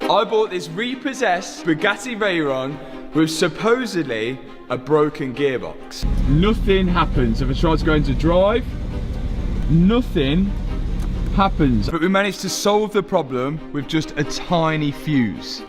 I bought this repossessed Bugatti Veyron with supposedly a broken gearbox. Nothing happens if I try to go into drive. Nothing happens. But we managed to solve the problem with just a tiny fuse.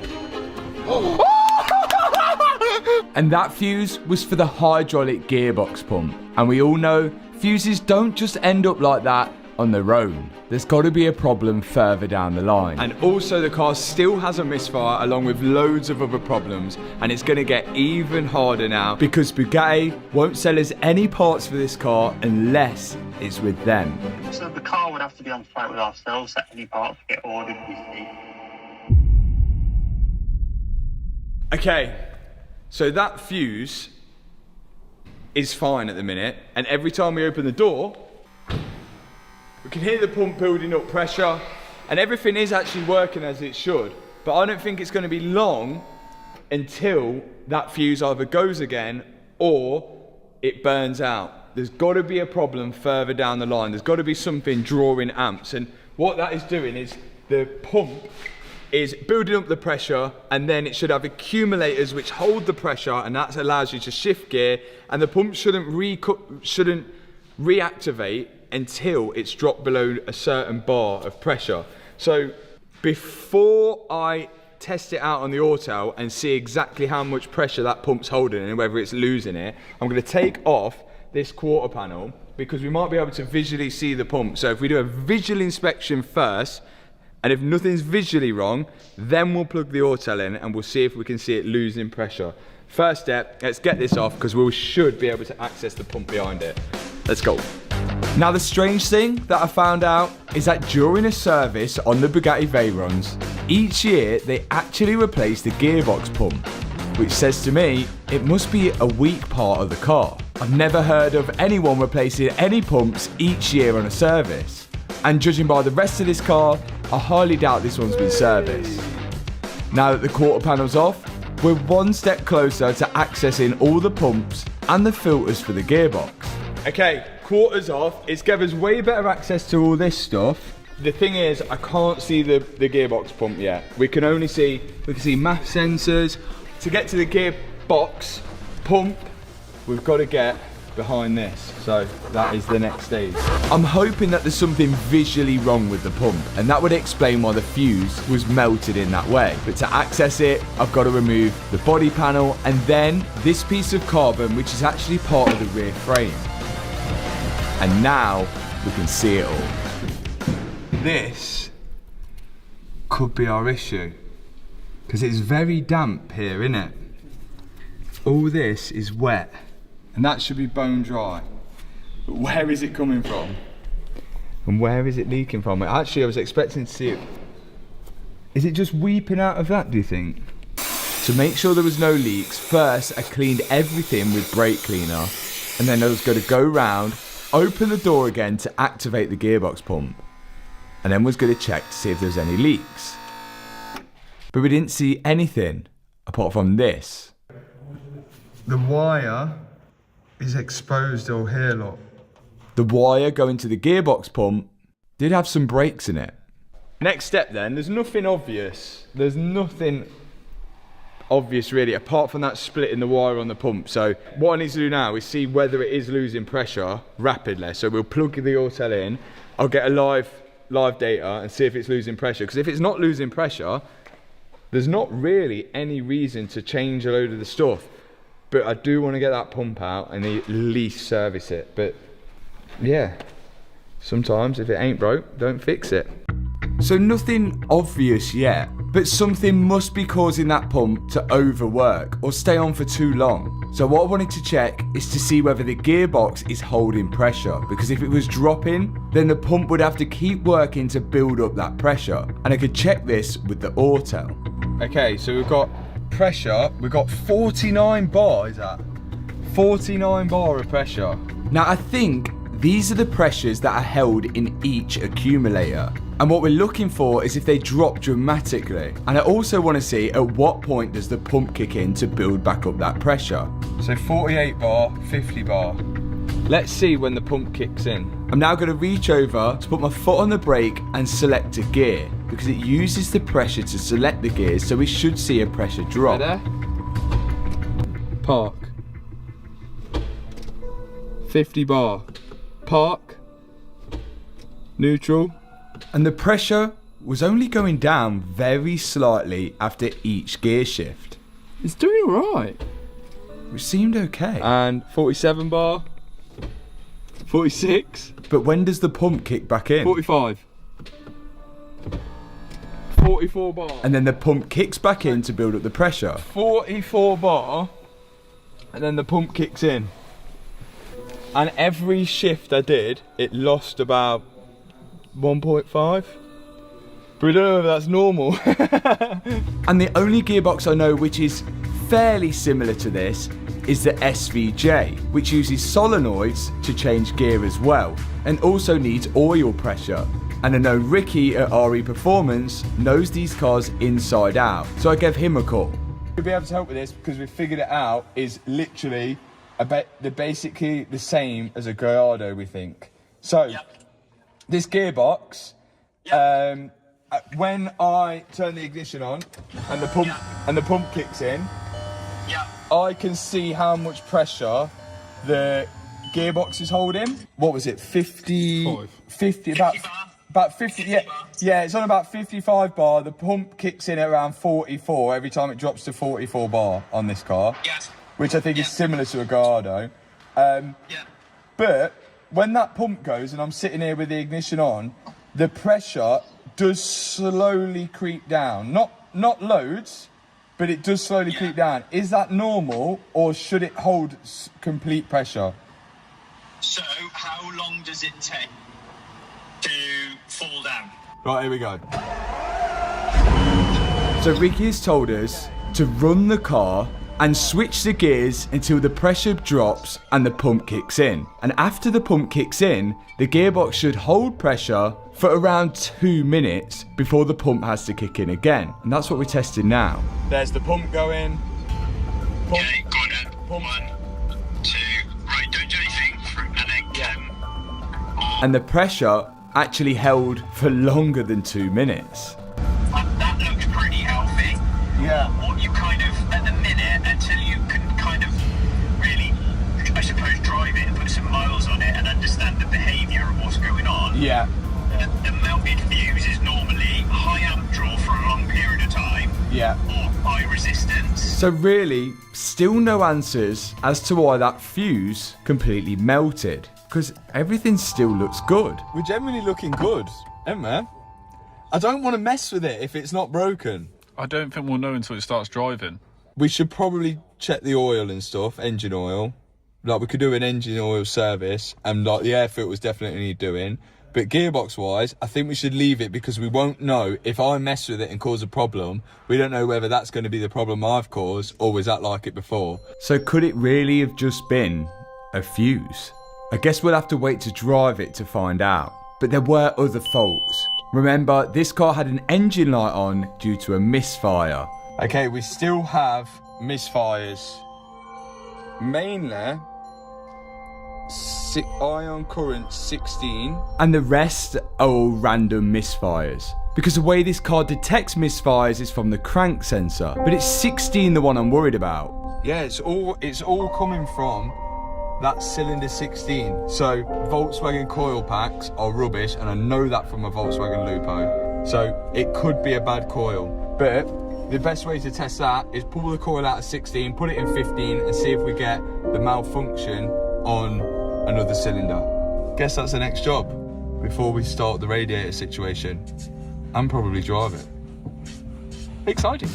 And that fuse was for the hydraulic gearbox pump. And we all know fuses don't just end up like that on their own. There's got to be a problem further down the line. And also the car still has a misfire along with loads of other problems, and it's going to get even harder now because Bugatti won't sell us any parts for this car unless it's with them. So the car would have to be on site with ourselves at any parts get ordered we see. Okay, so that fuse is fine at the minute, and every time we open the door we can hear the pump building up pressure, and everything is actually working as it should. But I don't think it's going to be long until that fuse either goes again or it burns out. There's got to be a problem further down the line. There's got to be something drawing amps, and what that is doing is the pump is building up the pressure, and then it should have accumulators which hold the pressure, and that allows you to shift gear, and the pump shouldn't reactivate until it's dropped below a certain bar of pressure. So before I test it out on the auto and see exactly how much pressure that pump's holding and whether it's losing it, I'm going to take off this quarter panel because we might be able to visually see the pump. So if we do a visual inspection first, and if nothing's visually wrong, then we'll plug the auto in and we'll see if we can see it losing pressure. First step, let's get this off because we should be able to access the pump behind it. Let's go. Now the strange thing that I found out is that during a service on the Bugatti Veyrons, each year they actually replace the gearbox pump, which says to me it must be a weak part of the car. I've never heard of anyone replacing any pumps each year on a service. And judging by the rest of this car, I highly doubt this one's been serviced. Now that the quarter panel's off, we're one step closer to accessing all the pumps and the filters for the gearbox. Okay, quarters off. It's given us way better access to all this stuff. The thing is, I can't see the gearbox pump yet. We can see math sensors. To get to the gearbox pump, we've got to get behind this. So that is the next stage. I'm hoping that there's something visually wrong with the pump, and that would explain why the fuse was melted in that way. But to access it, I've got to remove the body panel and then this piece of carbon, which is actually part of the rear frame. And now we can see it all. This could be our issue because it's very damp here, isn't it? All this is wet and that should be bone dry. But where is it coming from? And where is it leaking from? Actually, I was expecting to see it. Is it just weeping out of that, do you think? To make sure there was no leaks, first I cleaned everything with brake cleaner, and then I was going to go round, open the door again to activate the gearbox pump, and then was going to check to see if there's any leaks. But we didn't see anything apart from this. The wire is exposed all here, look. The wire going to the gearbox pump did have some breaks in it. Next step then, there's nothing obvious. There's nothing obvious really, apart from that split in the wire on the pump. So what I need to do now is see whether it is losing pressure rapidly. So we'll plug the auto in, I'll get a live data and see if it's losing pressure. Because if it's not losing pressure, there's not really any reason to change a load of the stuff. But I do want to get that pump out and at least service it. But yeah, sometimes if it ain't broke, don't fix it. So nothing obvious yet, but something must be causing that pump to overwork or stay on for too long. So what I wanted to check is to see whether the gearbox is holding pressure, because if it was dropping, then the pump would have to keep working to build up that pressure. And I could check this with the auto. Okay, so we've got pressure, we've got 49 bar, is that? 49 bar of pressure. Now I think these are the pressures that are held in each accumulator. And what we're looking for is if they drop dramatically. And I also want to see at what point does the pump kick in to build back up that pressure. So 48 bar, 50 bar. Let's see when the pump kicks in. I'm now going to reach over to put my foot on the brake and select a gear. because it uses the pressure to select the gears, so we should see a pressure drop. Right there. Park. 50 bar. Park. Neutral. And the pressure was only going down very slightly after each gear shift, It's doing alright. which seemed okay. And 47 bar. 46. But when does the pump kick back in? 45. 44 bar. And then the pump kicks back in to build up the pressure. 44 bar. And then the pump kicks in. And every shift I did, it lost about 1.5. But we don't know if that's normal. And the only gearbox I know which is fairly similar to this is the SVJ, which uses solenoids to change gear as well, and also needs oil pressure. And I know Ricky at RE Performance knows these cars inside out, so I gave him a call. We'll be able to help with this because we figured it out is literally they're basically the same as a Gallardo, we think. So, this gearbox, when I turn the ignition on and the pump kicks in, I can see how much pressure the gearbox is holding. What was it? 50, about 50. Yeah, it's on about 55 bar. The pump kicks in at around 44 every time it drops to 44 bar on this car. Yes. Which I think is similar to a Gallardo. But when that pump goes and I'm sitting here with the ignition on, the pressure does slowly creep down. Not loads, but it does slowly creep down. Is that normal, or should it hold complete pressure? So, how long does it take to fall down? Right, here we go. So Ricky has told us to run the car and switch the gears until the pressure drops and the pump kicks in. And after the pump kicks in, the gearbox should hold pressure for around 2 minutes before the pump has to kick in again. And that's what we're testing now. There's the pump going. Pump. Okay, go on then. Pump. 1, 2, right, don't do anything. And then And the pressure actually held for longer than 2 minutes. that looks pretty healthy. Yeah. What you kind of, at the minute, until you can kind of really, I suppose, drive it and put some miles on it and understand the behaviour of what's going on. Yeah. The mounted fuse is normally high amp draw for a long period of time. Yeah. Or high resistance. So really, still no answers as to why that fuse completely melted, because everything still looks good. We're generally looking good, ain't we? I don't want to mess with it if it's not broken. I don't think we'll know until it starts driving. We should probably check the oil and stuff, engine oil. Like, we could do an engine oil service, and like the air filters definitely need doing. But gearbox wise, I think we should leave it, because we won't know if I mess with it and cause a problem. We don't know whether that's going to be the problem I've caused, or was that like it before. So could it really have just been a fuse? I guess we'll have to wait to drive it to find out. But there were other faults. Remember, this car had an engine light on due to a misfire. Okay, we still have misfires. Mainly, ion current 16. And the rest are all random misfires. Because the way this car detects misfires is from the crank sensor. But it's 16 the one I'm worried about. Yeah, it's all coming from that cylinder 16. So Volkswagen coil packs are rubbish, and I know that from a Volkswagen Lupo. So it could be a bad coil. But the best way to test that is pull the coil out of 16, put it in 15, and see if we get the malfunction on another cylinder. Guess that's the next job before we start the radiator situation, and probably drive it. Exciting.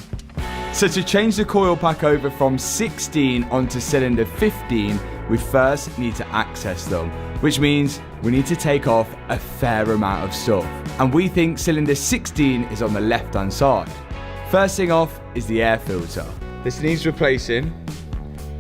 So to change the coil pack over from 16 onto cylinder 15, we first need to access them, which means we need to take off a fair amount of stuff. And we think cylinder 16 is on the left hand side. First thing off is the air filter. This needs replacing,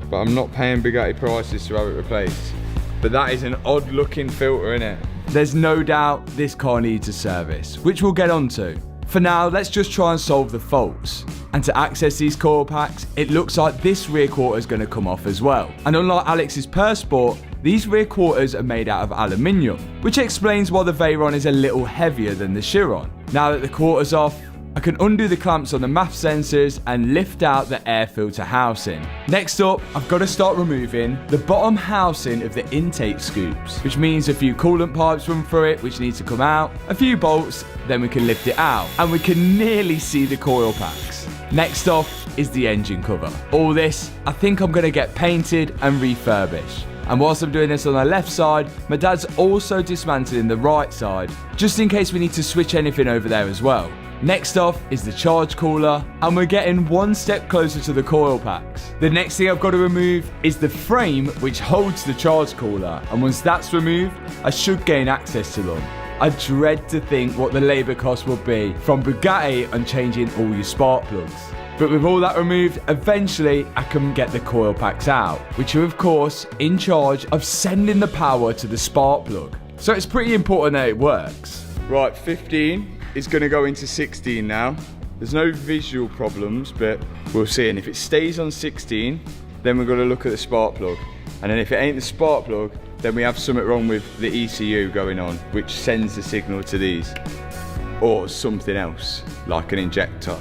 but I'm not paying Bugatti prices to have it replaced. But that is an odd looking filter, innit? There's no doubt this car needs a service, which we'll get onto. For now, let's just try and solve the faults. And to access these coil packs, it looks like this rear quarter is going to come off as well. And unlike Alex's Persport, these rear quarters are made out of aluminium, which explains why the Veyron is a little heavier than the Chiron. Now that the quarter's off, I can undo the clamps on the MAF sensors and lift out the air filter housing. Next up, I've got to start removing the bottom housing of the intake scoops, which means a few coolant pipes run through it, which need to come out, a few bolts, then we can lift it out, and we can nearly see the coil packs. Next off is the engine cover. All this, I think I'm going to get painted and refurbished. And whilst I'm doing this on the left side, my dad's also dismantling the right side, just in case we need to switch anything over there as well. Next off is the charge cooler, and we're getting one step closer to the coil packs. The next thing I've got to remove is the frame which holds the charge cooler, and once that's removed, I should gain access to them. I dread to think what the labour cost will be from Bugatti on changing all your spark plugs. But with all that removed, eventually I can get the coil packs out, which are of course in charge of sending the power to the spark plug. So it's pretty important that it works. Right, 15 is going to go into 16 now. There's no visual problems, but we'll see. And if it stays on 16, then we're going to look at the spark plug. And then if it ain't the spark plug, then we have something wrong with the ECU going on, which sends the signal to these. Or something else, like an injector.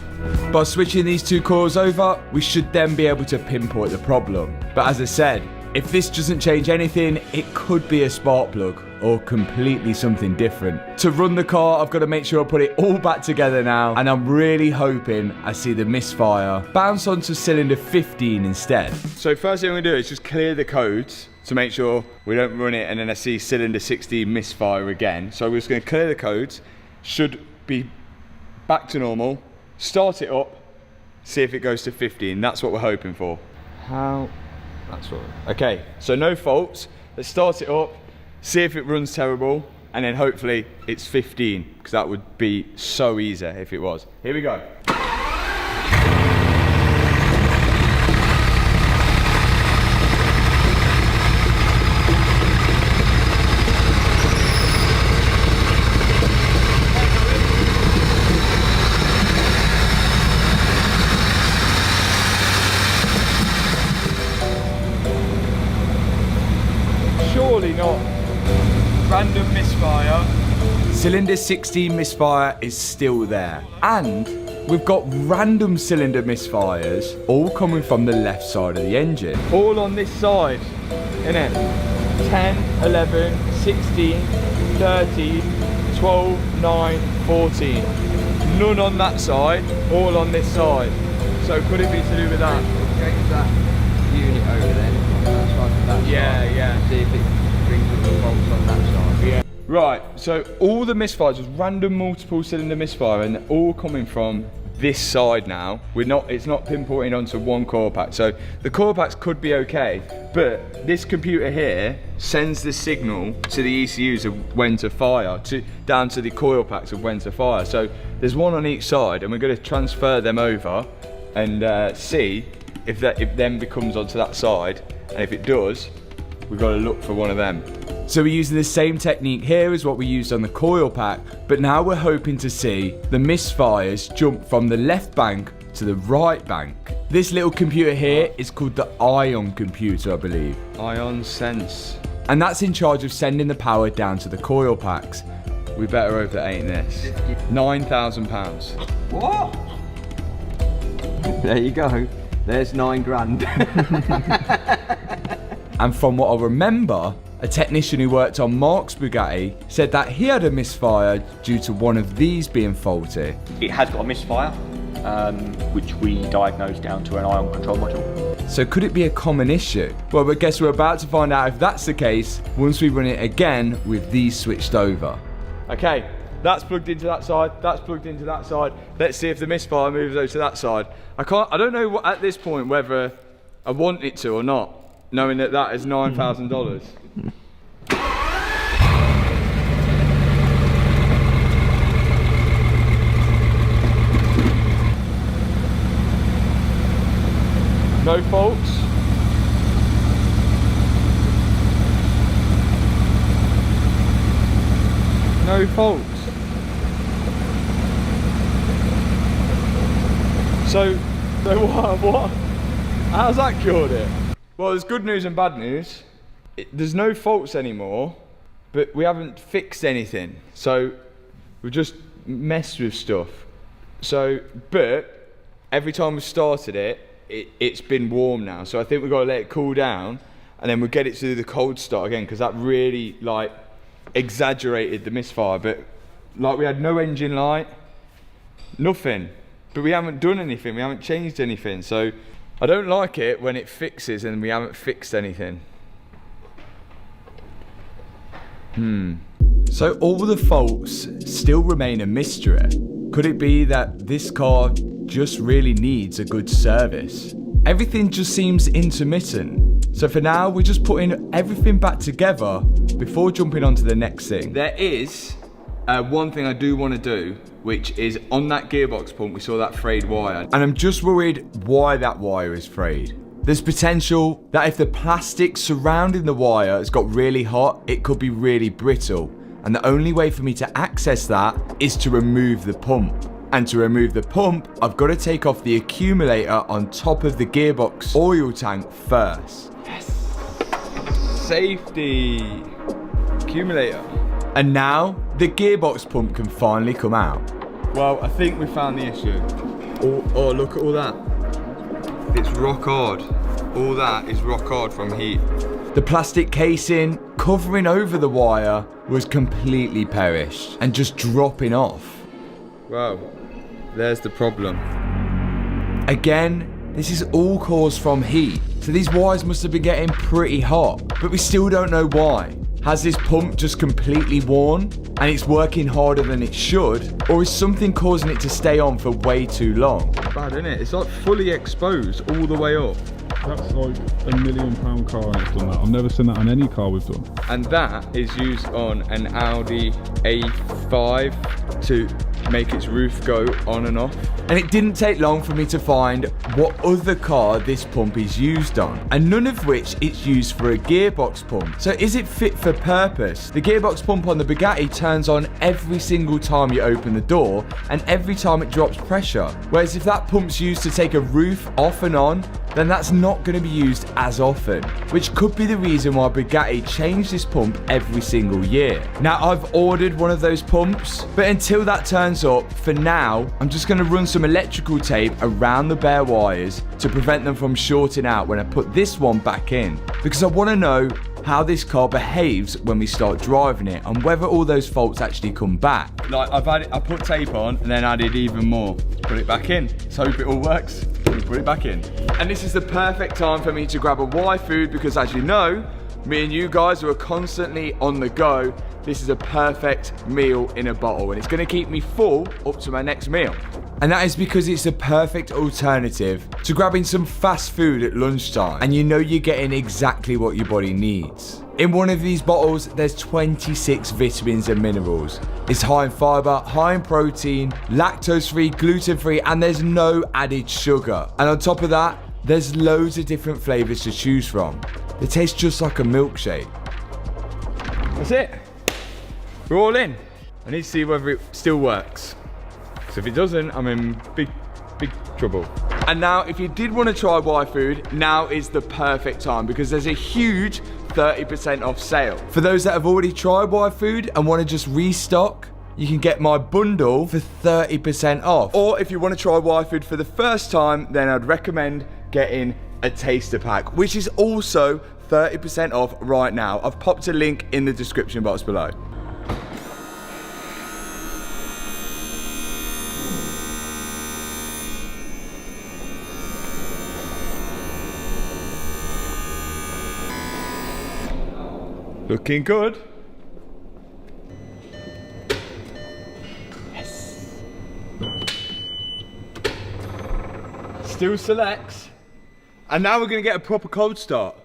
By switching these two coils over, we should then be able to pinpoint the problem. But as I said, if this doesn't change anything, it could be a spark plug or completely something different. To run the car, I've got to make sure I put it all back together now, and I'm really hoping I see the misfire bounce onto cylinder 15 instead. So first thing we're going to do is just clear the codes to make sure we don't run it and then I see cylinder 16 misfire again. So we're just going to clear the codes, should be back to normal, start it up, see if it goes to 15. That's what we're hoping for. That's what. Okay, so no faults. Let's start it up, see if it runs terrible, and then hopefully it's 15, because that would be so easy if it was. Here we go. Surely not random misfire. Cylinder 16 misfire is still there, and we've got random cylinder misfires all coming from the left side of the engine. All on this side, innit? 10, 11, 16, 13, 12, 9, 14. None on that side, all on this side. So could it be to do with that? Change that unit over then. That side to that side. Yeah. See if it brings up the bolts on that side. Yeah. Right, so all the misfires was random multiple cylinder misfire, and they're all coming from this side now. It's not pinpointing onto one coil pack. So the coil packs could be okay, but this computer here sends the signal to the ECUs of when to fire, down to the coil packs of when to fire. So there's one on each side, and we're going to transfer them over and see if then becomes onto that side, and if it does, we've got to look for one of them. So we're using the same technique here as what we used on the coil pack, but now we're hoping to see the misfires jump from the left bank to the right bank. This little computer here is called the Ion computer, I believe. Ion Sense. And that's in charge of sending the power down to the coil packs. We better hope that ain't this. £9,000. What? There you go. There's 9 grand. And from what I remember, a technician who worked on Mark's Bugatti said that he had a misfire due to one of these being faulty. It has got a misfire, which we diagnosed down to an ion control module. So could it be a common issue? Well, I guess we're about to find out if that's the case once we run it again with these switched over. Okay, that's plugged into that side, that's plugged into that side. Let's see if the misfire moves over to that side. I don't know at this point whether I want it to or not, knowing that that is $9,000. No faults. No faults. So what? How's that cured it? Well, there's good news and bad news. there's no faults anymore, but we haven't fixed anything. So we've just messed with stuff. So, but every time we started it's been warm now. So I think we've got to let it cool down, and then we'll get it to do the cold start again, because that really like exaggerated the misfire. But like, we had no engine light, nothing, but we haven't done anything, we haven't changed anything. So I don't like it when it fixes and we haven't fixed anything. So all the faults still remain a mystery. Could it be that this car just really needs a good service? Everything just seems intermittent. So for now, we're just putting everything back together before jumping on to the next thing. There is one thing I do want to do, which is on that gearbox pump, we saw that frayed wire. And I'm just worried why that wire is frayed. There's potential that if the plastic surrounding the wire has got really hot, it could be really brittle. And the only way for me to access that is to remove the pump. And to remove the pump, I've got to take off the accumulator on top of the gearbox oil tank first. Yes! Safety! Accumulator. And now, the gearbox pump can finally come out. Well, I think we found the issue. Oh, look at all that. It's rock hard. All that is rock hard from heat. The plastic casing covering over the wire was completely perished and just dropping off. Wow, there's the problem. Again, this is all caused from heat. So these wires must have been getting pretty hot, but we still don't know why. Has this pump just completely worn and it's working harder than it should? Or is something causing it to stay on for way too long? Bad, isn't it? It's like fully exposed all the way up. That's like £1 million car and it's done that. I've never seen that on any car we've done. And that is used on an Audi A5 to make its roof go on and off. And it didn't take long for me to find what other car this pump is used on, and none of which it's used for a gearbox pump. So is it fit for purpose? The gearbox pump on the Bugatti turns on every single time you open the door and every time it drops pressure. Whereas if that pump's used to take a roof off and on, then that's not going to be used as often, which could be the reason why Bugatti changed this pump every single year. Now, I've ordered one of those pumps, but until that turns up, for now, I'm just going to run some electrical tape around the bare wires to prevent them from shorting out when I put this one back in, because I want to know how this car behaves when we start driving it and whether all those faults actually come back. Like, I put tape on and then added even more. Put it back in. Let's hope it all works. Put it back in. And this is the perfect time for me to grab a Y food, because as you know, me and you guys who are constantly on the go, this is a perfect meal in a bottle, and it's going to keep me full up to my next meal. And that is because it's the perfect alternative to grabbing some fast food at lunchtime, and you know you're getting exactly what your body needs. In one of these bottles, there's 26 vitamins and minerals. It's high in fiber, high in protein, lactose-free, gluten-free, and there's no added sugar. And on top of that, there's loads of different flavors to choose from. They taste just like a milkshake. That's it. We're all in. I need to see whether it still works. So if it doesn't, I'm in big trouble. And now, if you did want to try Y Food, now is the perfect time, because there's a huge 30% off sale. For those that have already tried Y Food and want to just restock, you can get my bundle for 30% off. Or if you want to try Y Food for the first time, then I'd recommend getting a taster pack, which is also 30% off right now. I've popped a link in the description box below. Looking good. Yes. Still selects. And now we're going to get a proper cold start.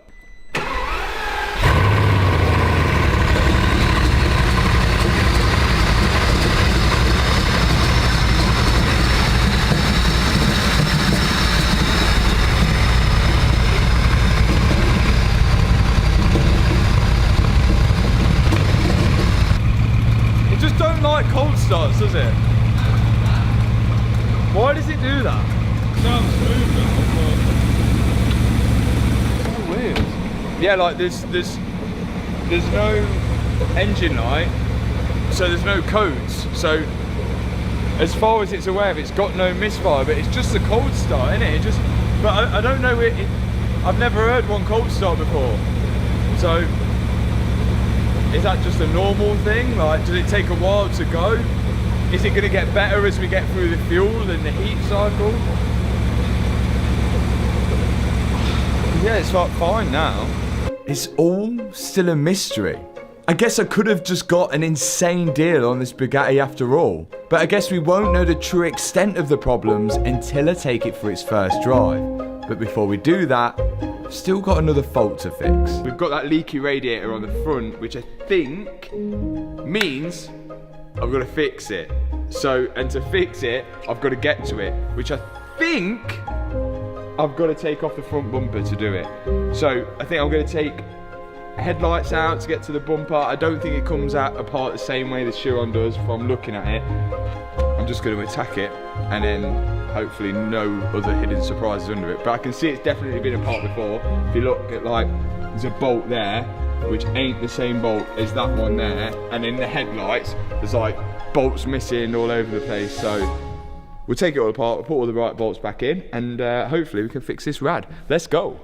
It just don't like cold starts, does it? Why does it do that? Sounds smooth now, Weird. Yeah, like there's there's no engine light, so there's no codes. So as far as it's aware of, it's got no misfire, but it's just a cold start, isn't it? But I don't know, I've never heard one cold start before. So is that just a normal thing? Like, does it take a while to go? Is it going to get better as we get through the fuel and the heat cycle? Yeah, it's like fine now. It's all still a mystery. I guess I could have just got an insane deal on this Bugatti after all. But I guess we won't know the true extent of the problems until I take it for its first drive. But before we do that, I've still got another fault to fix. We've got that leaky radiator on the front, which I think means I've got to fix it. And to fix it, I've got to get to it, which I think I've got to take off the front bumper to do it. So I think I'm going to take headlights out to get to the bumper. I don't think it comes out apart the same way the Chiron does from looking at it. I'm just going to attack it and then hopefully no other hidden surprises under it. But I can see it's definitely been apart before. If you look at, like, there's a bolt there which ain't the same bolt as that one there, and in the headlights there's like bolts missing all over the place. So we'll take it all apart, we'll put all the right bolts back in, and hopefully we can fix this rad. Let's go.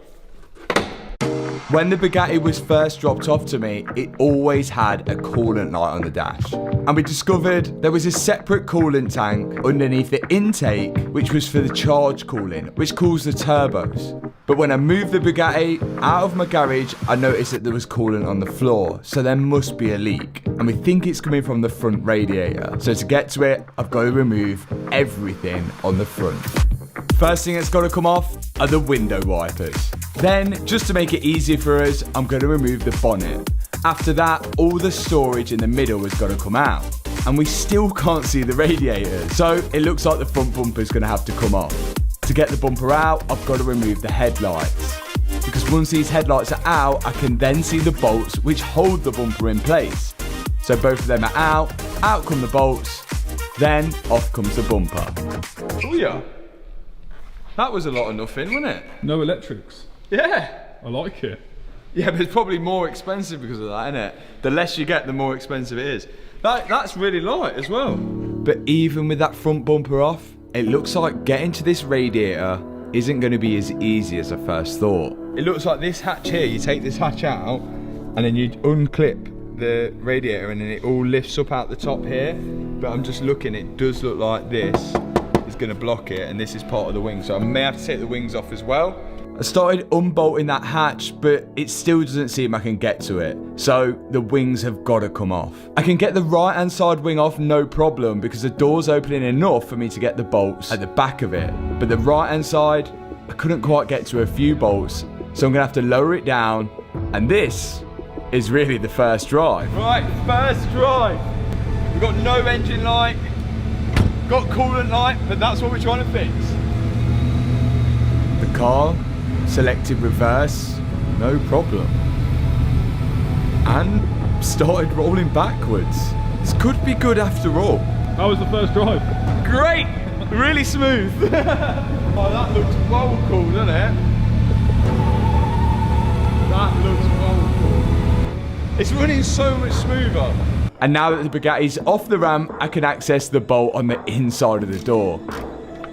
When the Bugatti was first dropped off to me, it always had a coolant light on the dash. And we discovered there was a separate coolant tank underneath the intake, which was for the charge cooling, which cools the turbos. But when I moved the Bugatti out of my garage, I noticed that there was coolant on the floor, so there must be a leak. And we think it's coming from the front radiator. So to get to it, I've got to remove everything on the front. First thing that's got to come off are the window wipers. Then, just to make it easier for us, I'm going to remove the bonnet. After that, all the storage in the middle has got to come out. And we still can't see the radiator, so it looks like the front bumper is going to have to come off. To get the bumper out, I've got to remove the headlights. Because once these headlights are out, I can then see the bolts which hold the bumper in place. So both of them are out come the bolts, then off comes the bumper. Oh yeah. That was a lot of nothing, wasn't it? No electrics. Yeah. I like it. Yeah, but it's probably more expensive because of that, isn't it? The less you get, the more expensive it is. That's really light as well. But even with that front bumper off, it looks like getting to this radiator isn't going to be as easy as I first thought. It looks like this hatch here, you take this hatch out and then you unclip the radiator and then it all lifts up out the top here. But I'm just looking, it does look like this is going to block it, and this is part of the wing, so I may have to take the wings off as well. I started unbolting that hatch, but it still doesn't seem I can get to it, so the wings have got to come off. I can get the right hand side wing off no problem because the door's opening enough for me to get the bolts at the back of it, but the right hand side I couldn't quite get to a few bolts, so I'm gonna have to lower it down, and this is really the first drive. Right, first drive. We've got no engine light, got coolant light, but that's what we're trying to fix. The car selected reverse, no problem. And started rolling backwards. This could be good after all. How was the first drive? Great! Really smooth. Oh, that looks well cool, doesn't it? That looks well cool. It's running so much smoother. And now that the Bugatti's off the ramp, I can access the bolt on the inside of the door.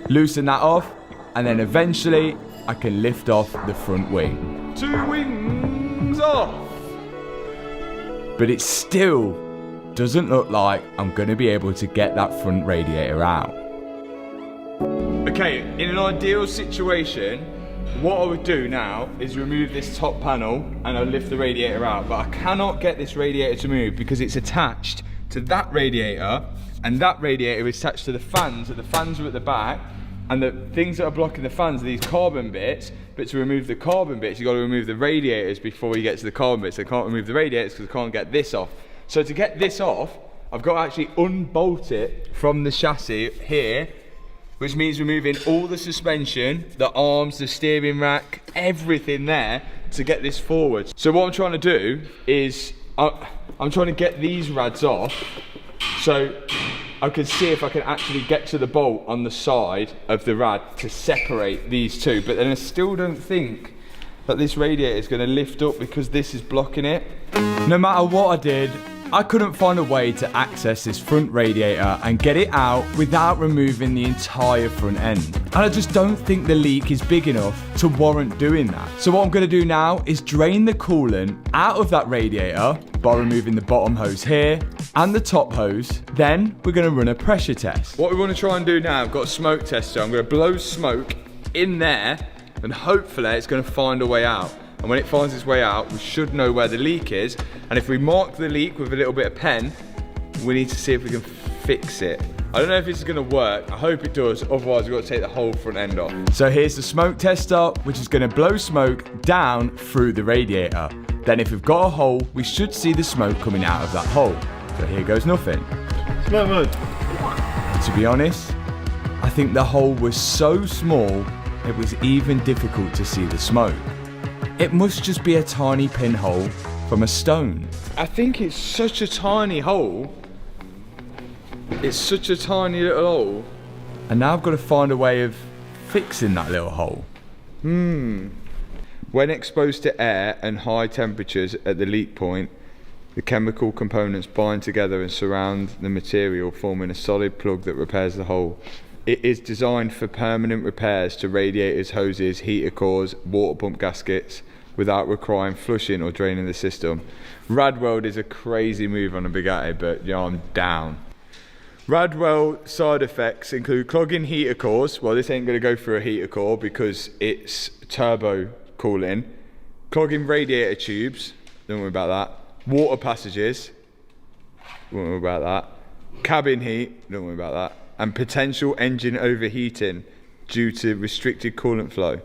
Loosen that off, and then eventually I can lift off the front wing. 2 wings off! But it still doesn't look like I'm going to be able to get that front radiator out. Okay, in an ideal situation, what I would do now is remove this top panel and I'll lift the radiator out, but I cannot get this radiator to move because it's attached to that radiator, and that radiator is attached to the fans, and the fans are at the back, and the things that are blocking the fans are these carbon bits, but to remove the carbon bits, you've got to remove the radiators before you get to the carbon bits. I can't remove the radiators because I can't get this off. So to get this off, I've got to actually unbolt it from the chassis here, which means removing all the suspension, the arms, the steering rack, everything there to get this forward. So what I'm trying to do is, I'm trying to get these rads off so I can see if I can actually get to the bolt on the side of the rad to separate these two, but then I still don't think that this radiator is going to lift up because this is blocking it. No matter what I did, I couldn't find a way to access this front radiator and get it out without removing the entire front end. And I just don't think the leak is big enough to warrant doing that. So what I'm going to do now is drain the coolant out of that radiator by removing the bottom hose here and the top hose. Then we're going to run a pressure test. What we want to try and do now, I've got a smoke tester. I'm going to blow smoke in there and hopefully it's going to find a way out. And when it finds its way out, we should know where the leak is. And if we mark the leak with a little bit of pen, we need to see if we can fix it. I don't know if this is going to work. I hope it does. Otherwise, we've got to take the whole front end off. So here's the smoke tester, which is going to blow smoke down through the radiator. Then if we've got a hole, we should see the smoke coming out of that hole. So here goes nothing. Smoke mode. To be honest, I think the hole was so small, it was even difficult to see the smoke. It must just be a tiny pinhole from a stone. I think it's such a tiny hole. It's such a tiny little hole. And now I've got to find a way of fixing that little hole. When exposed to air and high temperatures at the leak point, the chemical components bind together and surround the material, forming a solid plug that repairs the hole. It is designed for permanent repairs to radiators, hoses, heater cores, water pump gaskets, without requiring flushing or draining the system. Radweld is a crazy move on a Bugatti, but yeah, I'm down. Radweld side effects include clogging heater cores. Well, this ain't going to go through a heater core because it's turbo cooling. Clogging radiator tubes, don't worry about that. Water passages, don't worry about that. Cabin heat, don't worry about that. And potential engine overheating due to restricted coolant flow.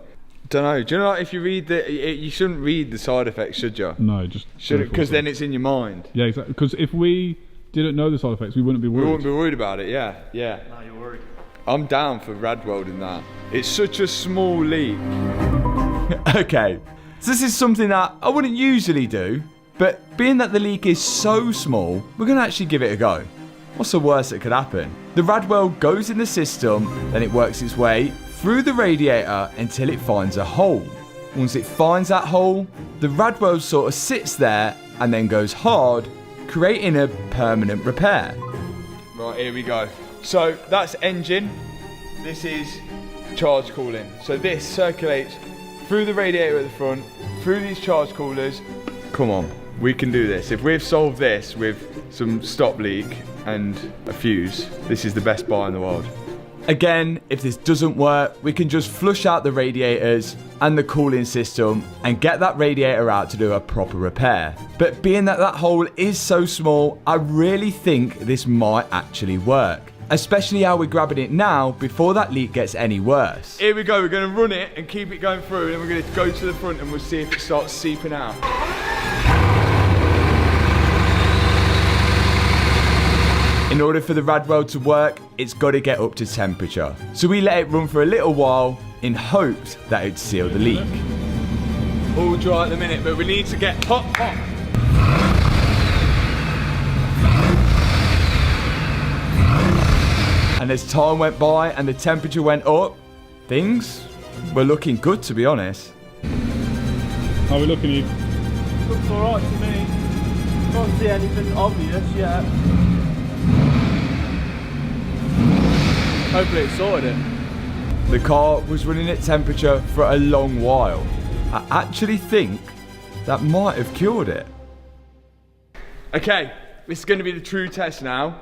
Don't know. Do you know, like, if you read you shouldn't read the side effects, should you? No, just shouldn't, because then it's in your mind. Yeah, exactly. Because if we didn't know the side effects, we wouldn't be worried. We wouldn't be worried about it. Yeah, yeah. No, you're worried. I'm down for Radweld in that. It's such a small leak. Okay, so this is something that I wouldn't usually do, but being that the leak is so small, we're gonna actually give it a go. What's the worst that could happen? The Radweld goes in the system, then it works its way through the radiator until it finds a hole. Once it finds that hole, the Radweld sort of sits there and then goes hard, creating a permanent repair. Right, here we go. So that's engine. This is charge cooling. So this circulates through the radiator at the front, through these charge coolers. Come on, we can do this. If we've solved this with some stop leak and a fuse, this is the best buy in the world. Again, if this doesn't work, we can just flush out the radiators and the cooling system and get that radiator out to do a proper repair. But being that that hole is so small, I really think this might actually work. Especially how we're grabbing it now before that leak gets any worse. Here we go, we're gonna run it and keep it going through, and then we're gonna go to the front and we'll see if it starts seeping out. In order for the Radweld to work, it's got to get up to temperature. So we let it run for a little while in hopes that it'd seal the leak. All dry at the minute, but we need to get hot. And as time went by and the temperature went up, things were looking good, to be honest. How are we looking, Eve? Looks alright to me. Can't see anything obvious yet. Hopefully it sorted it. The car was running at temperature for a long while. I actually think that might have cured it. Okay, this is going to be the true test now.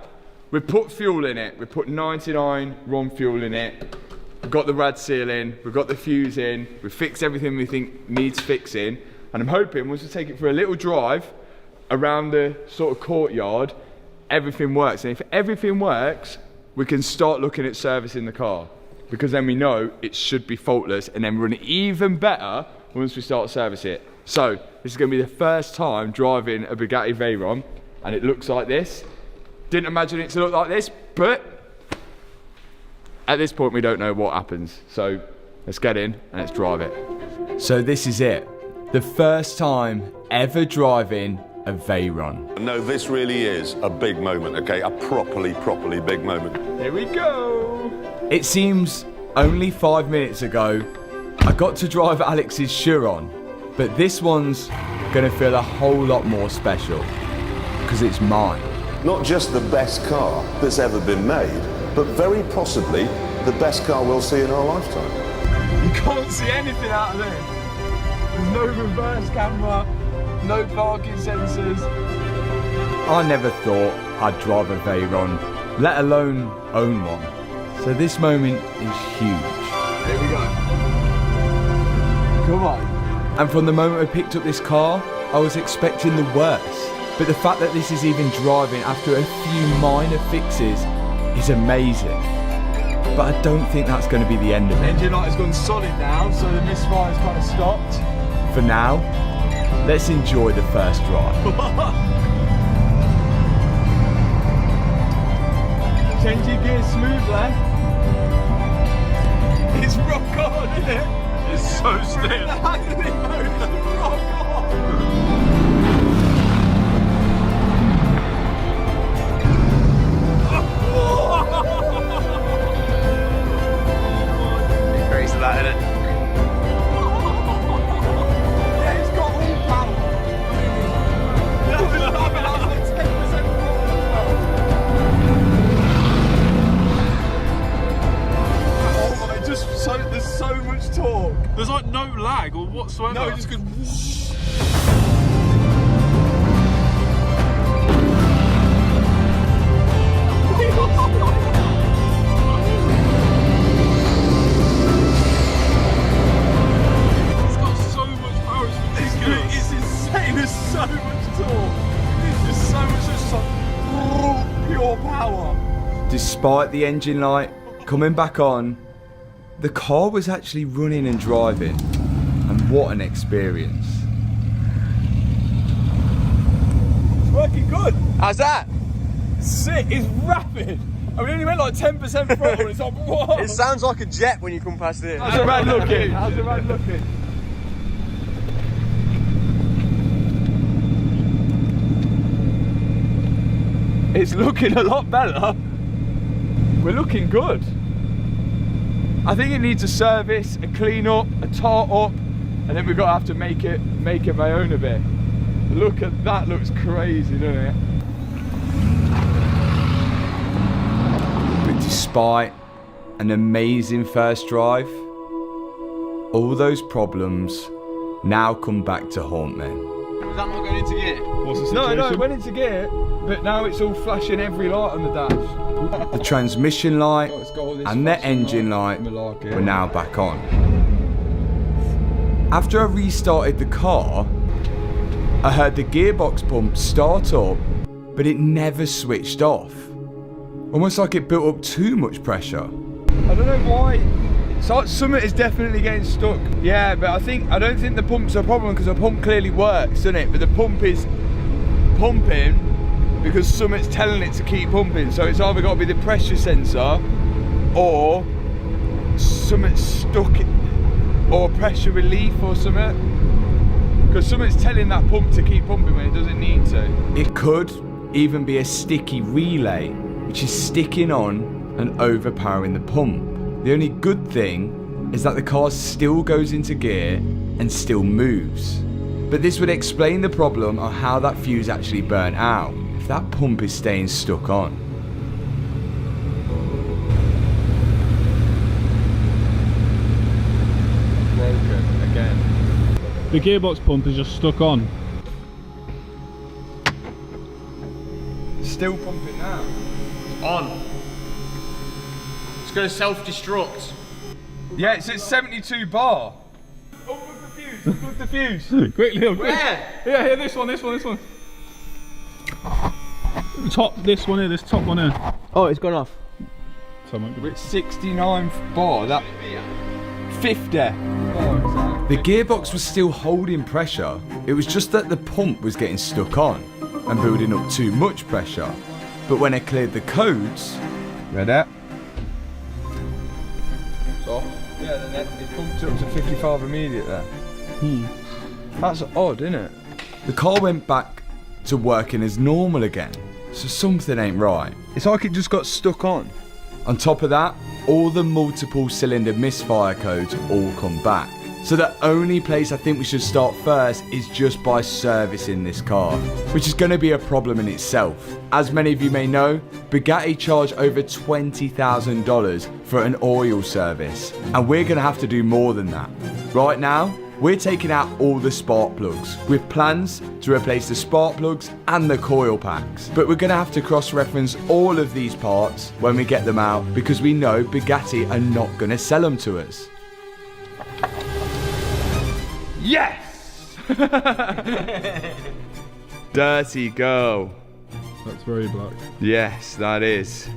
We've put fuel in it. We've put 99 RON fuel in it. We've got the rad seal in. We've got the fuse in. We've fixed everything we think needs fixing. And I'm hoping once we take it for a little drive around the sort of courtyard, everything works. And if everything works, we can start looking at servicing the car, because then we know it should be faultless and then run even better once we start servicing it. So this is going to be the first time driving a Bugatti Veyron, and it looks like this. Didn't imagine it to look like this, but at this point we don't know what happens. So let's get in and let's drive it. So this is it. The first time ever driving a Veyron. No, this really is a big moment, okay? A properly big moment. Here we go. It seems only 5 minutes ago, I got to drive Alex's Chiron. But this one's gonna feel a whole lot more special because it's mine. Not just the best car that's ever been made, but very possibly the best car we'll see in our lifetime. You can't see anything out of this. There's no reverse camera, no parking sensors. I never thought I'd drive a Veyron, let alone own one. So this moment is huge. Here we go. Come on. And from the moment I picked up this car, I was expecting the worst. But the fact that this is even driving after a few minor fixes is amazing. But I don't think that's going to be the end of it. Engine light has gone solid now, so the misfire's kind of stopped. For now, let's enjoy the first drive. Change your gears smoothly. It's rock on, isn't it? It's so stiff. It's rock on. Crazy that, isn't it? Yeah, it's got all power. That's like 10% there's so much torque. There's like no lag or whatsoever. No, it just goes whoosh. It's got so much power, it's ridiculous. It's insane, there's so much torque. There's so much just like pure power. Despite the engine light coming back on, the car was actually running and driving, and what an experience. It's working good. How's that? Sick, it's rapid. I mean, it only went like 10% throttle, it's like, whoa. It sounds like a jet when you come past it. How's the rad looking? How's the rad looking? It's looking a lot better. We're looking good. I think it needs a service, a clean up, a tart up, and then we're gonna have to make it Veyron a bit. Look at that, looks crazy, doesn't it? But despite an amazing first drive, all those problems now come back to haunt me. Is that not going into gear? What's the situation? No, it went into gear, but now it's all flashing every light on the dash. The transmission light Oh, it's got all this and the flashing engine light, light malarkey. were now back on. After I restarted the car, I heard the gearbox pump start up, but it never switched off. Almost like it built up too much pressure. I don't know why. So Summit is definitely getting stuck. Yeah, but I don't think the pump's a problem because the pump clearly works, doesn't it? But the pump is pumping because Summit's telling it to keep pumping. So it's either got to be the pressure sensor or Summit's stuck or pressure relief or something. Because Summit's telling that pump to keep pumping when it doesn't need to. It could even be a sticky relay, which is sticking on and overpowering the pump. The only good thing is that the car still goes into gear and still moves. But this would explain the problem on how that fuse actually burnt out, if that pump is staying stuck on. Broken again. The gearbox pump is just stuck on. Still pumping now. On. It's going to self-destruct. Yeah, it's at 72 bar. Oh, look the fuse, look the fuse. Quickly, quick. Where? Yeah, this one. This one here, this top one here. Oh, it's gone off. So I might We're at 69 bar, that 50. The gearbox was still holding pressure, it was just that the pump was getting stuck on and building up too much pressure. But when I cleared the codes, Ready? So, yeah, then it pumped up to 55 immediate there. That's odd, isn't it? the car went back to working as normal again. So something ain't right. It's like it just got stuck on. On top of that, all the multiple cylinder misfire codes all come back. So the only place I think we should start first is just by servicing this car, which is going to be a problem in itself. As many of you may know, Bugatti charge over $20,000 for an oil service, and we're going to have to do more than that. Right now, we're taking out all the spark plugs with plans to replace the spark plugs and the coil packs. But we're going to have to cross-reference all of these parts when we get them out because we know Bugatti are not going to sell them to us. Yes! Dirty girl. That's very black. Yes, that is.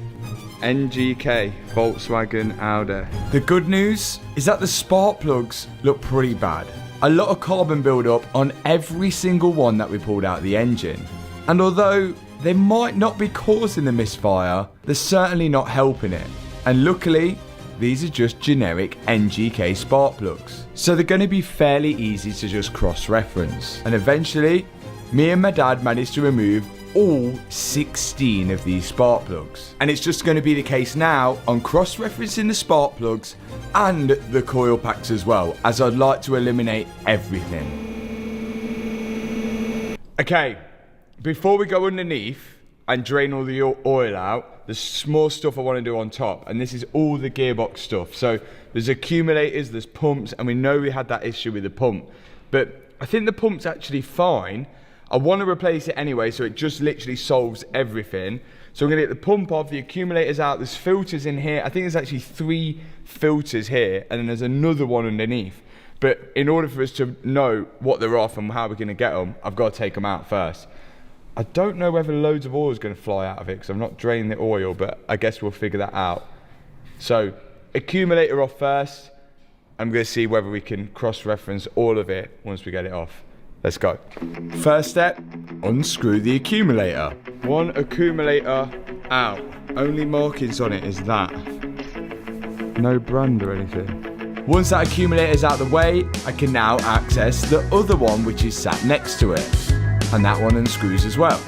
NGK, Volkswagen Audi. The good news is that the spark plugs look pretty bad. A lot of carbon build-up on every single one that we pulled out of the engine. And although they might not be causing the misfire, they're certainly not helping it. And luckily, these are just generic NGK spark plugs. So they're going to be fairly easy to just cross-reference. And eventually, me and my dad managed to remove all 16 of these spark plugs. And it's just going to be the case now on cross-referencing the spark plugs and the coil packs as well, as I'd like to eliminate everything. Okay, before we go underneath and drain all the oil out, there's some more stuff I want to do on top, and this is all the gearbox stuff. So there's accumulators, there's pumps, and we know we had that issue with the pump, but I think the pump's actually fine. I want to replace it anyway, so it just literally solves everything. So I'm going to get the pump off, the accumulators out, there's filters in here. I think there's actually 3 filters here, and then there's another one underneath. But in order for us to know what they're off and how we're going to get them, I've got to take them out first. I don't know whether loads of oil is going to fly out of it, because I've not drained the oil, but I guess we'll figure that out. So, accumulator off first. I'm going to see whether we can cross-reference all of it once we get it off. Let's go. First step, unscrew the accumulator. One accumulator out. Only markings on it is that. No brand or anything. Once that accumulator's out of the way, I can now access the other one which is sat next to it. And that one unscrews as well.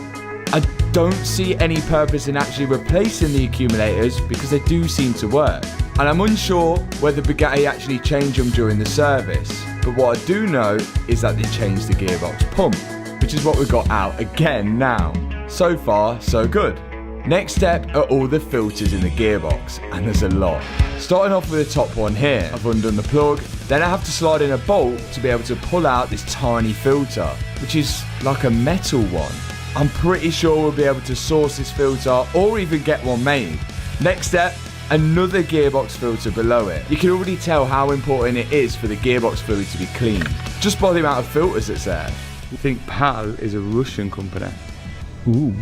I don't see any purpose in actually replacing the accumulators because they do seem to work. And I'm unsure whether Bugatti actually changed them during the service. But what I do know is that they changed the gearbox pump, which is what we've got out again now. So far, so good. Next step are all the filters in the gearbox, and there's a lot. Starting off with the top one here, I've undone the plug, then I have to slide in a bolt to be able to pull out this tiny filter, which is like a metal one. I'm pretty sure we'll be able to source this filter or even get one made. Next step, another gearbox filter below it. You can already tell how important it is for the gearbox fluid to be clean, just by the amount of filters that's there. You think PAL is a Russian company? Ooh.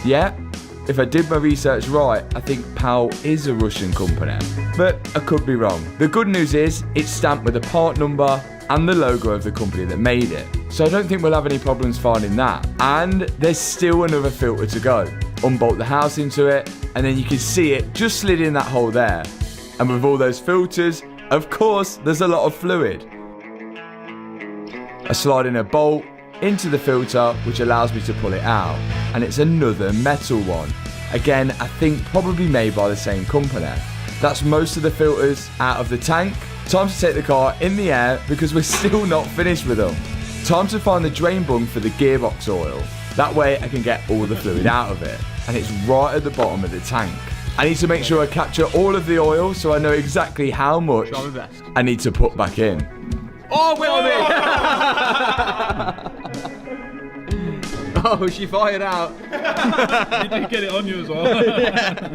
Yeah, if I did my research right, I think PAL is a Russian company, but I could be wrong. The good news is it's stamped with a part number and the logo of the company that made it, so I don't think we'll have any problems finding that. And there's still another filter to go. Unbolt the house into it, and then you can see it just slid in that hole there. And with all those filters, of course, there's a lot of fluid. I slide in a bolt into the filter, which allows me to pull it out. And it's another metal one. Again, I think probably made by the same company. That's most of the filters out of the tank. Time to take the car in the air because we're still not finished with them. Time to find the drain bung for the gearbox oil. That way I can get all the fluid out of it. And it's right at the bottom of the tank. I need to make sure I capture all of the oil so I know exactly how much I need to put back in. Oh, wait on me! Oh, she fired out. You did get it on you as well. Yeah.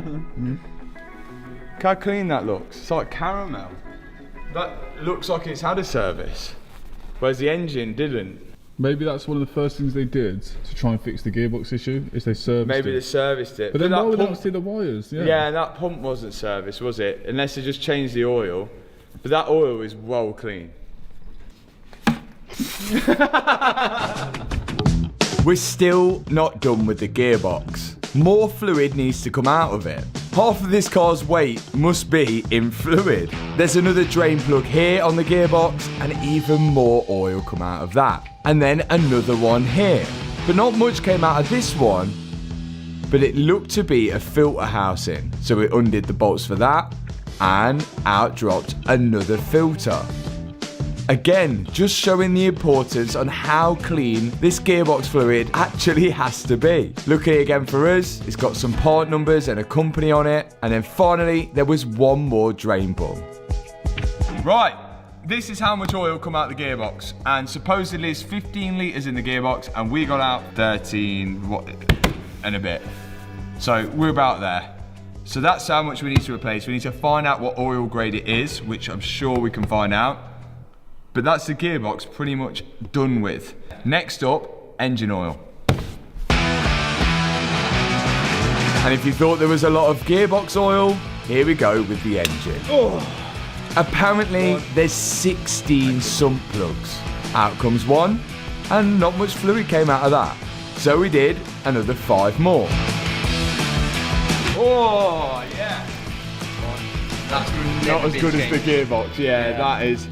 Look how clean that looks. It's like caramel. That looks like it's had a service, whereas the engine didn't. Maybe that's one of the first things they did to try and fix the gearbox issue, is they serviced Maybe it. they serviced it. But then that why would they pump, not see the wires? yeah, that pump wasn't serviced, was it? Unless they just changed the oil. But that oil is well clean. We're still not done with the gearbox. More fluid needs to come out of it. Half of this car's weight must be in fluid. There's another drain plug here on the gearbox and even more oil come out of that. And then another one here. But not much came out of this one, but it looked to be a filter housing. So we undid the bolts for that and out dropped another filter. Again, just showing the importance on how clean this gearbox fluid actually has to be. Luckily again for us, it's got some part numbers and a company on it. And then finally, there was one more drain pull. Right, this is how much oil come out the gearbox. And supposedly it's 15 litres in the gearbox and we got out 13 and a bit. So we're about there. So that's how much we need to replace. We need to find out what oil grade it is, which I'm sure we can find out. But that's the gearbox pretty much done with. Next up, engine oil. And if you thought there was a lot of gearbox oil, here we go with the engine. Oh. Apparently, there's 16 sump plugs. Out comes one, and not much fluid came out of that. So we did another 5 more. Oh, yeah. That's not as good as the gearbox, yeah. That is.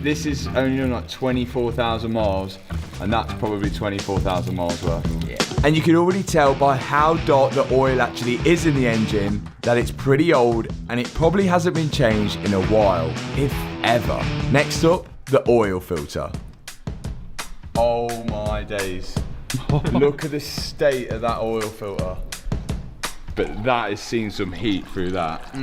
This is only on like 24,000 miles, and that's probably 24,000 miles worth. Yeah. And you can already tell by how dark the oil actually is in the engine that it's pretty old, and it probably hasn't been changed in a while, if ever. Next up, the oil filter. Oh my days. Look at the state of that oil filter. But that has seen some heat through that.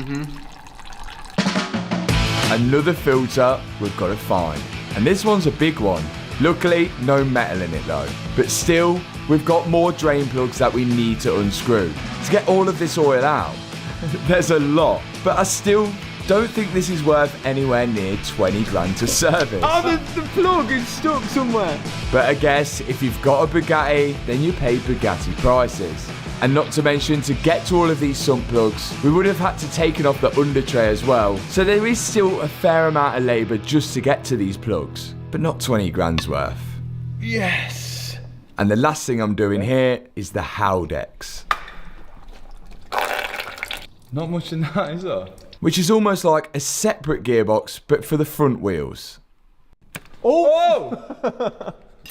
Another filter we've got to find. And this one's a big one. Luckily, no metal in it though. But still, we've got more drain plugs that we need to unscrew. To get all of this oil out, there's a lot. But I still don't think this is worth anywhere near 20 grand to service. Oh, the plug is stuck somewhere. But I guess if you've got a Bugatti, then you pay Bugatti prices. And not to mention, to get to all of these sump plugs, we would have had to take off the under tray as well. So there is still a fair amount of labour just to get to these plugs, but not 20 grand's worth. Yes! And the last thing I'm doing here is the Howdex. Not much in that, is there? Which is almost like a separate gearbox, but for the front wheels. Oh!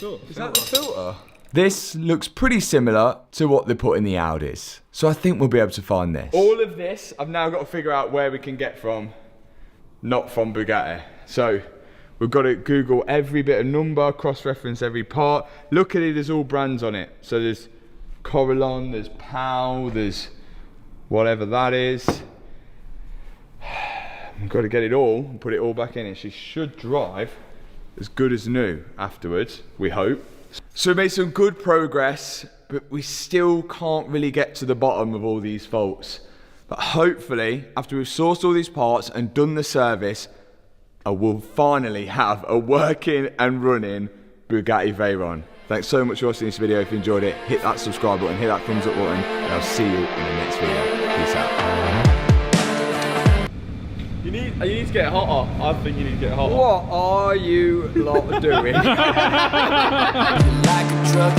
Is that the filter? This looks pretty similar to what they put in the Audis. So I think we'll be able to find this. All of this, I've now got to figure out where we can get from, not from Bugatti. So we've got to Google every bit of number, cross-reference every part. Luckily, there's all brands on it. So there's Corralon, there's POW, there's whatever that is. We've got to get it all and put it all back in it. She should drive as good as new afterwards, we hope. So we made some good progress, but we still can't really get to the bottom of all these faults. But hopefully, after we've sourced all these parts and done the service, I will finally have a working and running Bugatti Veyron. Thanks so much for watching this video. If you enjoyed it, hit that subscribe button, hit that thumbs up button, and I'll see you in the next video. Peace out. You need to get hotter. I think you need to get hotter. What are you lot doing? Like a drug